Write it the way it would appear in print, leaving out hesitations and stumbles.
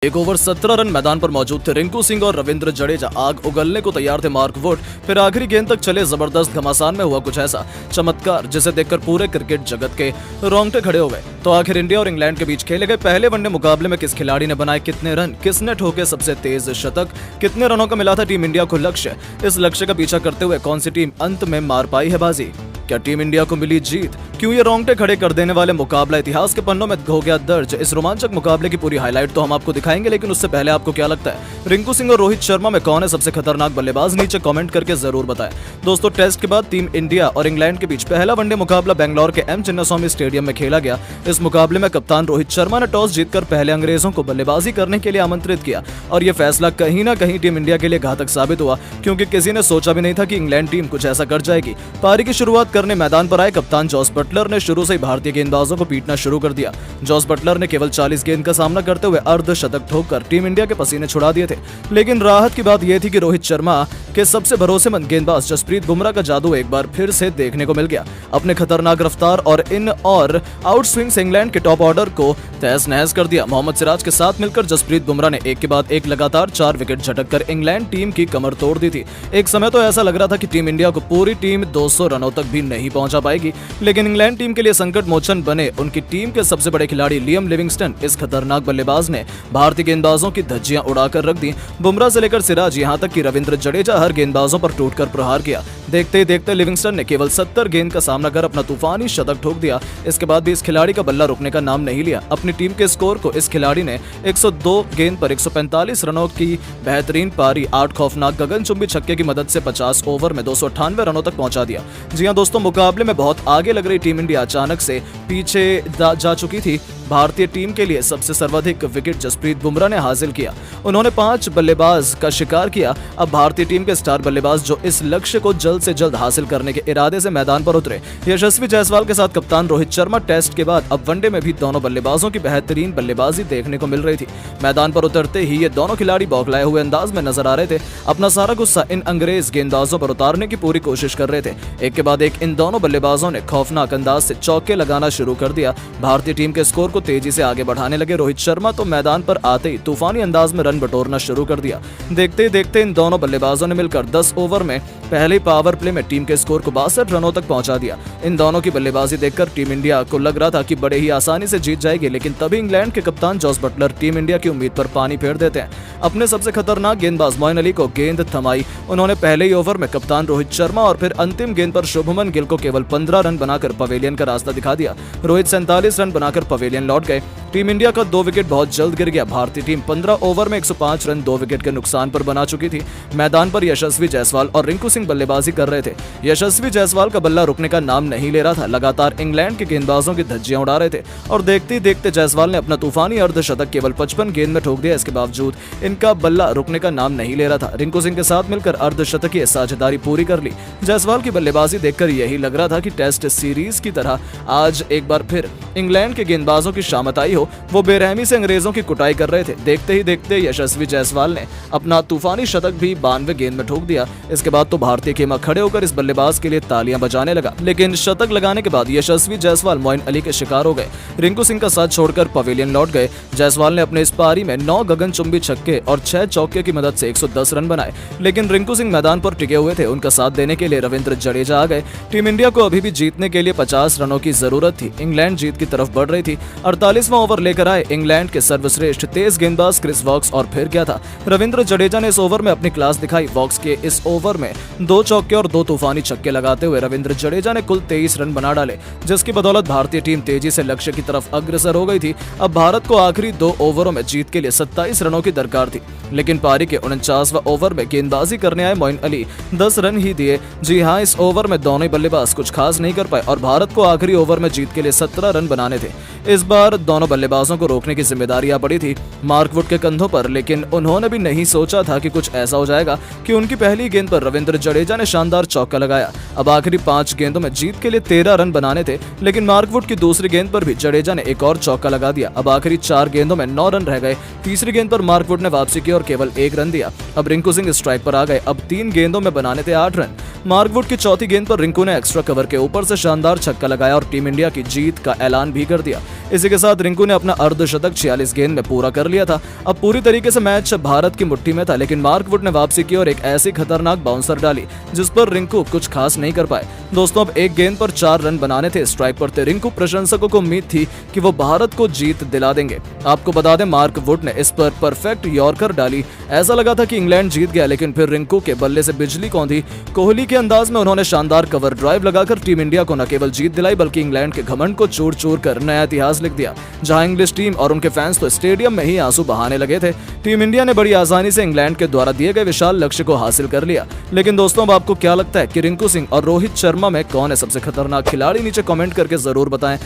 एक over 17 run मैदान पर मौजूद थे रिंकू सिंह और रविंद्र जडेजा आग उगलने को तैयार थे मार्क वुड। फिर आखिरी गेंद तक चले जबरदस्त घमासान में हुआ कुछ ऐसा चमत्कार जिसे देखकर पूरे क्रिकेट जगत के रोंगटे खड़े हो गए। तो आखिर इंडिया और इंग्लैंड के बीच खेले गए पहले वनडे मुकाबले में किस खिलाड़ी ने बनाए कितने रन, किसने ठोके सबसे तेज शतक, कितने रनों का मिला था टीम इंडिया को लक्ष्य, इस लक्ष्य का पीछा करते हुए कौन सी टीम अंत में मार पाई है बाजी, क्या टीम इंडिया को मिली जीत, क्यों ये रोंगटे खड़े कर देने वाले मुकाबला इतिहास के पन्नों में हो गया दर्ज। इस रोमांचक मुकाबले की पूरी हाईलाइट तो हम आपको दिखाएंगे, लेकिन उससे पहले आपको क्या लगता है रिंकू सिंह और रोहित शर्मा में कौन है सबसे खतरनाक बल्लेबाज, नीचे कमेंट करके जरूर बताएं। दोस्तों, टेस्ट के बाद टीम इंडिया और इंग्लैंड के बीच पहला वनडे मुकाबला बेंगलौर के एम चिन्नास्वामी स्टेडियम में खेला गया। इस मुकाबले में कप्तान रोहित शर्मा ने टॉस जीतकर पहले अंग्रेजों को बल्लेबाजी करने के लिए आमंत्रित किया और यह फैसला कहीं ना कहीं टीम इंडिया के लिए घातक साबित हुआ, क्योंकि किसी ने सोचा भी नहीं था कि इंग्लैंड टीम कुछ ऐसा कर जाएगी। पारी की शुरुआत करने मैदान पर आए कप्तान जॉस बटलर ने शुरू से ही भारतीय गेंदबाजों को पीटना शुरू कर दिया। जॉस बटलर ने केवल 40 गेंद का सामना करते हुए अर्धशतक ठोककर टीम इंडिया के पसीने छुड़ा दिए थे। लेकिन राहत की बात यह थी कि रोहित शर्मा के सबसे भरोसेमंद गेंदबाज जसप्रीत बुमराह का जादू एक बार फिर से देखने को मिल गया। अपने खतरनाक रफ्तार और इन और आउट स्विंग से इंग्लैंड के टॉप ऑर्डर को तहस नहस कर दिया। मोहम्मद सिराज के साथ मिलकर जसप्रीत बुमराह ने एक के बाद एक लगातार 4 विकेट झटककर इंग्लैंड टीम की कमर तोड़ दी थी। एक समय तो ऐसा लग रहा था कि टीम इंडिया को पूरी टीम 200 रनों तक भी नहीं पहुंचा पाएगी, लेकिन इंग्लैंड टीम के लिए संकट मोचन बने उनकी टीम के सबसे बड़े खिलाड़ी लियम लिविंगस्टन। इस खतरनाक बल्लेबाज ने भारतीय गेंदबाजों की धज्जियां उड़ाकर रख दी। बुमराह से लेकर सिराज यहां तक कि रविंद्र जडेजा हर गेंदबाजों पर टूटकर प्रहार किया। देखते ही देखते लिविंगस्टन ने केवल 70 गेंद का सामना कर अपना तूफानी शतक ठोक दिया। इसके बाद भी इस खिलाड़ी का बल्ला रुकने का नाम नहीं लिया। अपनी टीम के स्कोर को इस खिलाड़ी ने 102 गेंद पर 145 रनों की बेहतरीन पारी 8 खौफनाक गगनचुंबी छक्के की मदद से 50 ओवर में 298 रनों तक पहुंचा दिया। जी हां दोस्तों, मुकाबले में बहुत आगे लग रही टीम इंडिया अचानक से पीछे जा चुकी थी। भारतीय टीम के लिए सबसे सर्वाधिक विकेट जसप्रीत बुमराह ने हासिल किया। उन्होंने 5 बल्लेबाज का शिकार किया। अब भारतीय टीम के स्टार बल्लेबाज जो इस लक्ष्य को जल्द से जल्द हासिल करने के इरादे से मैदान पर उतरे। यशस्वी जायसवाल के साथ कप्तान रोहित शर्मा टेस्ट के बाद अब वनडे में भी दोनों बल्लेबाजों की बेहतरीन बल्लेबाजी देखने को मिल रही थी। मैदान पर उतरते ही ये दोनों खिलाड़ी बौखलाए हुए अंदाज में नजर आ रहे थे। अपना सारा गुस्सा इन अंग्रेज गेंदबाजों पर उतारने की पूरी कोशिश कर रहे थे। एक के बाद एक इन दोनों बल्लेबाजों ने खौफनाक अंदाज से चौके लगाना शुरू कर दिया। भारतीय टीम के स्कोर को तेजी से आगे बढ़ाने लगे रोहित शर्मा तो मैदान पर आते ही तूफानी अंदाज में रन बटोरना शुरू कर दिया। देखते ही देखते इन दोनों बल्लेबाजों ने मिलकर 10 ओवर में पहले पावर प्ले में टीम के स्कोर को 62 रनों तक पहुंचा दिया। इन दोनों की बल्लेबाजी देखकर टीम इंडिया को लग रहा था कि बड़े ही आसानी से जीत जाएगी, लेकिन तभी इंग्लैंड के कप्तान जॉस बटलर टीम इंडिया की उम्मीद पर पानी फेर देते हैं। अपने सबसे खतरनाक गेंदबाज मोइन अली को गेंद थमाई। उन्होंने पहले ही ओवर में कप्तान रोहित शर्मा और फिर अंतिम गेंद पर शुभमन गिल को केवल 15 रन बनाकर पवेलियन का रास्ता दिखा दिया। रोहित 47 रन बनाकर पवेलियन लौट गए। टीम इंडिया का 2 विकेट बहुत जल्द गिर गया। भारतीय टीम 15 ओवर में 105 रन 2 विकेट के नुकसान पर बना चुकी थी। मैदान पर यशस्वी जायसवाल और रिंकू सिंह बल्लेबाजी कर रहे थे। यशस्वी जायसवाल का बल्ला रुकने का नाम नहीं ले रहा था। लगातार इंग्लैंड के गेंदबाजों की धज्जियां उड़ा रहे थे और देखते ही देखते जायसवाल ने अपना तूफानी अर्धशतक केवल 55 गेंद में ठोक दिया। इसके बावजूद इनका बल्ला रुकने का नाम नहीं ले रहा था। रिंकू सिंह के साथ मिलकर अर्धशतकीय साझेदारी पूरी कर ली। जायसवाल की बल्लेबाजी देखकर यही लग रहा था कि टेस्ट सीरीज की तरह आज एक बार फिर इंग्लैंड के गेंदबाजों की शामत आई हो। वो बेरहमी से अंग्रेजों की कुटाई कर रहे थे। देखते ही देखते यशस्वी जायसवाल ने अपना तूफानी शतक भी 92 गेंद में ठोक दिया। इसके बाद तो भारतीय खेमा खड़े होकर इस बल्लेबाज के लिए तालियां बजाने लगा, लेकिन शतक लगाने के बाद यशस्वी जायसवाल मोइन अली के शिकार हो गए। रिंकू सिंह का साथ छोड़कर पवेलियन लौट गए। जायसवाल ने अपने इस पारी में 9 गगनचुंबी छक्के और 6 चौके की मदद से 110 रन बनाए, लेकिन रिंकू सिंह मैदान पर टिके हुए थे। उनका साथ देने के लिए रविंद्र जडेजा आ गए। टीम इंडिया को अभी भी जीतने के लिए 50 रनों की जरूरत थी। इंग्लैंड जीत की तरफ बढ़ रही थी। 48वां ओवर लेकर आए इंग्लैंड के सर्वश्रेष्ठ तेज गेंदबाज क्रिस वॉक्स और फिर क्या था, रविंद्र जडेजा ने इस ओवर में अपनी क्लास दिखाई। वॉक्स के इस ओवर में 2 चौके और 2 तूफानी छक्के लगाते हुए रविंद्र जडेजा ने कुल 23 रन बना डाले, जिसकी बदौलत भारतीय टीम तेजी से लक्ष्य की तरफ अग्रसर हो गई थी। अब भारत को आखिरी 2 ओवरों में जीत के लिए 27 रनों की दरकार थी, लेकिन पारी के 49वां ओवर में गेंदबाजी करने आए मोइन अली 10 रन ही दिए। जी हां, इस ओवर में दोनों ही बल्लेबाज कुछ खास नहीं कर पाए और भारत को आखिरी ओवर में जीत के लिए 17 रन बनाने थे। इस बार दोनों बल्लेबाजों को रोकने की जिम्मेदारी आ पड़ी थी मार्क वुड के कंधों पर, लेकिन उन्होंने भी नहीं सोचा था कि कुछ ऐसा हो जाएगा कि उनकी पहली गेंद पर रविंद्र जडेजा ने शानदार चौका लगाया। अब आखिरी 5 गेंदों में जीत के लिए 13 रन बनाने थे, लेकिन मार्क वुड की दूसरी गेंद पर भी जडेजा ने एक और चौका लगा दिया। अब आखिरी 4 गेंदों में 9 रन रह गए। तीसरी गेंद पर मार्क वुड ने वापसी की और केवल 1 रन दिया। अब रिंकू सिंह स्ट्राइक पर आ गए। अब 3 गेंदों में बनाने थे 8 रन। मार्क वुड की चौथी गेंद पर रिंकू ने एक्स्ट्रा कवर के ऊपर से शानदार छक्का लगाया और टीम इंडिया की जीत का ऐलान भी कर दिया। इसी के साथ रिंकू ने अपना अर्धशतक 46 गेंद में पूरा कर लिया था। अब पूरी तरीके से मैच भारत की मुट्ठी में था, लेकिन मार्क वुड ने वापसी की और एक ऐसी खतरनाक बाउंसर डाली जिस पर रिंकू कुछ खास नहीं कर पाए। दोस्तों, अब एक गेंद पर 4 रन बनाने थे। स्ट्राइक पर थे रिंकू। प्रशंसकों को उम्मीद थी कि वो भारत को जीत दिला देंगे। आपको बता दें, मार्क वुड ने इस पर परफेक्ट यॉर्कर डाली। ऐसा लगा था कि इंग्लैंड जीत गया, लेकिन फिर रिंकू के बल्ले से बिजली कौंधी। कोहली के अंदाज में उन्होंने शानदार कवर ड्राइव लगाकर टीम इंडिया को न केवल जीत दिलाई बल्कि इंग्लैंड के घमंड को चूर चूर कर नया इतिहास लिख दिया। जहां इंग्लिश टीम और उनके फैंस तो स्टेडियम में ही आंसू बहाने लगे थे। टीम इंडिया ने बड़ी आसानी से इंग्लैंड के द्वारा दिए गए विशाल लक्ष्य को हासिल कर लिया। लेकिन दोस्तों, अब आपको क्या लगता है कि रिंकू सिंह और रोहित शर्मा में कौन है सबसे खतरनाक खिलाड़ी? नीचे कमेंट करके जरूर बताएं।